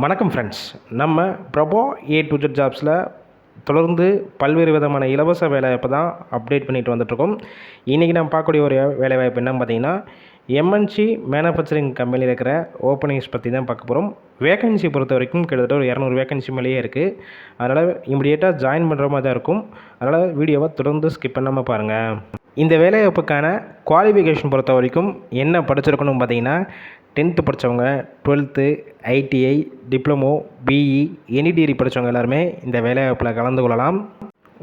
வணக்கம் ஃப்ரெண்ட்ஸ். நம்ம பிரபோ A to Z ஜாப்ஸில் தொடர்ந்து பல்வேறு விதமான இலவச வேலைவாய்ப்பு தான் அப்டேட் பண்ணிட்டு வந்துட்டுருக்கோம். இன்றைக்கி நம்ம பார்க்கக்கூடிய ஒரு வேலைவாய்ப்பு என்னன்னு பார்த்தீங்கன்னா, MNC மேனுஃபேக்சரிங் கம்பெனியில் இருக்கிற ஓப்பனிங்ஸ் பற்றி தான் பார்க்க போகிறோம். வேகன்சி பொறுத்த வரைக்கும் கிட்டத்தட்ட ஒரு 200 வேகன்சி மேலேயே இருக்குது. அதனால் இமிடியேட்டாக ஜாயின் பண்ணுற மாதிரி தான் இருக்கும். அதனால் வீடியோவை தொடர்ந்து ஸ்கிப் பண்ணாமல் பாருங்கள். இந்த வேலைவாய்ப்புக்கான குவாலிஃபிகேஷன் பொறுத்த வரைக்கும் என்ன படிச்சிருக்கணும் பார்த்தீங்கன்னா, 10th படித்தவங்க, 12th, ITI, diploma, BE, any degree படித்தவங்க எல்லாருமே இந்த வேலைவாய்ப்பில் கலந்து கொள்ளலாம்.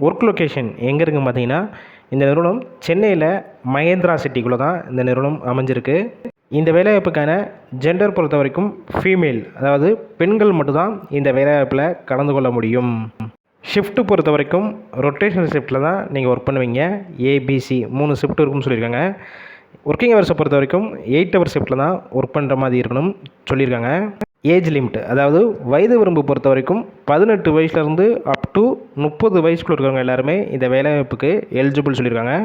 ஒர்க் லொக்கேஷன் எங்கே இருக்குன்னு பார்த்தீங்கன்னா, இந்த நிறுவனம் சென்னையில் மகேந்திரா சிட்டிக்குள்ளே தான் இந்த நிறுவனம் அமைஞ்சிருக்கு. இந்த வேலைவாய்ப்புக்கான ஜெண்டர் பொறுத்த வரைக்கும் ஃபீமேல், அதாவது பெண்கள் மட்டும்தான் இந்த வேலைவாய்ப்பில் கலந்து கொள்ள முடியும். ஷிஃப்ட்டு பொறுத்த வரைக்கும் ரொட்டேஷனல் ஷிஃப்ட்டில் தான் நீங்கள் ஒர்க் பண்ணுவீங்க. ABC 3 ஷிஃப்ட் இருக்குன்னு சொல்லியிருக்காங்க. ஒர்க்கிங் ஹவர்ஸை பொறுத்த வரைக்கும் 8 ஹவர் ஷிஃப்ட்டில் தான் ஒர்க் பண்ணுற மாதிரி இருக்கணும் சொல்லியிருக்காங்க. ஏஜ் லிமிட், அதாவது வயது வரம்பு பொறுத்த வரைக்கும் 18 வயசுலேருந்து அப் டு 30 வயசுக்குள்ள இருக்கிறவங்க எல்லாருமே இந்த வேலைவாய்ப்புக்கு எலிஜிபிள் சொல்லியிருக்காங்க.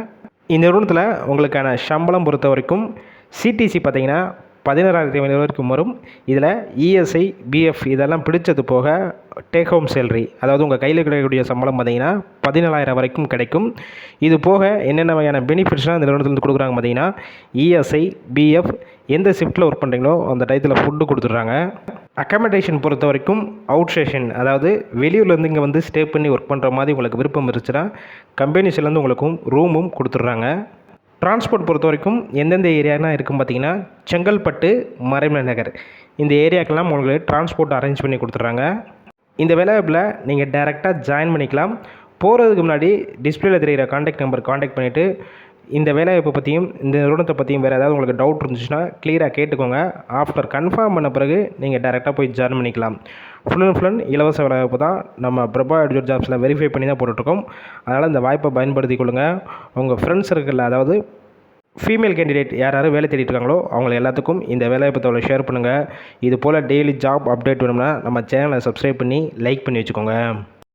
இந்த நிறுவனத்தில் உங்களுக்கான சம்பளம் பொறுத்த வரைக்கும் CTC பார்த்தீங்கன்னா 16,500 வரைக்கும் வரும். இதில் ESI, BF இதெல்லாம் பிடிச்சது போக டேக் ஹோம் சேலரி, அதாவது உங்கள் கையில் கிடைக்கக்கூடிய சம்பளம் பார்த்தீங்கன்னா 17,000 வரைக்கும் கிடைக்கும். இது போக என்னென்ன வகையான பெனிஃபிட்ஸ்லாம் இந்த நிறுவனத்துலேருந்து கொடுக்குறாங்க பார்த்தீங்கன்னா, ESI, BF எந்த ஷிஃப்ட்டில் ஒர்க் பண்ணுறீங்களோ அந்த டயத்தில் ஃபுட்டு கொடுத்துட்றாங்க. அக்காமடேஷன் பொறுத்த வரைக்கும் அவுட் ஸ்டேஷன், அதாவது வெளியூர்லேருந்து இங்கே வந்து ஸ்டே பண்ணி ஒர்க் பண்ணுற மாதிரி உங்களுக்கு விருப்பம் இருந்துச்சுன்னா கம்பெனிஸ்லேருந்து உங்களுக்கும் ரூமும் கொடுத்துட்றாங்க. டிரான்ஸ்போர்ட் பொறுத்த வரைக்கும் எந்தெந்த ஏரியானா இருக்கும் பார்த்தீங்கன்னா, செங்கல்பட்டு, மறைமலை நகர் இந்த ஏரியாக்கெல்லாம் உங்களுக்கு டிரான்ஸ்போர்ட் அரேஞ்ச் பண்ணி கொடுத்துட்றாங்க. இந்த வேலைவாய்ப்பில் நீங்கள் டைரெக்டாக ஜாயின் பண்ணிக்கலாம். போகிறதுக்கு முன்னாடி டிஸ்பிளேயில் தெரிகிற காண்டாக்ட் நம்பர் காண்டாக்ட் பண்ணிவிட்டு இந்த வேலைவாய்ப்பை பற்றியும் இந்த நிறுவனத்தை பற்றியும் வேறு ஏதாவது உங்களுக்கு டவுட் இருந்துச்சுன்னா கிளியராக கேட்டுக்கோங்க. ஆஃப்டர் கன்ஃபார்ம் பண்ண பிறகு நீங்கள் டைரெக்டாக போய் ஜாயின் பண்ணிக்கலாம். ஃபுல் அண்ட் ஃபுல் இலவச வேலைவாய்ப்பு தான் நம்ம பிரபா ஜாப்ஸில் வெரிஃபை பண்ணி தான் போட்டுட்ருக்கோம். அதனால் இந்த வாய்ப்பை பயன்படுத்தி கொள்ளுங்கள். உங்கள் ஃப்ரெண்ட்ஸ் சர்க்கிளில், அதாவது ஃபீமேல் கேண்டிடேட் யாரும் வேலை தேடிட்டு இருக்காங்களோ அவங்க எல்லாத்துக்கும் இந்த வேலைவாய்ப்பு தகவலை ஷேர் பண்ணுங்கள். இது போல் டெய்லி ஜாப் அப்டேட் வேணும்னா நம்ம சேனலை சப்ஸ்கிரைப் பண்ணி லைக் பண்ணி வச்சுக்கோங்க.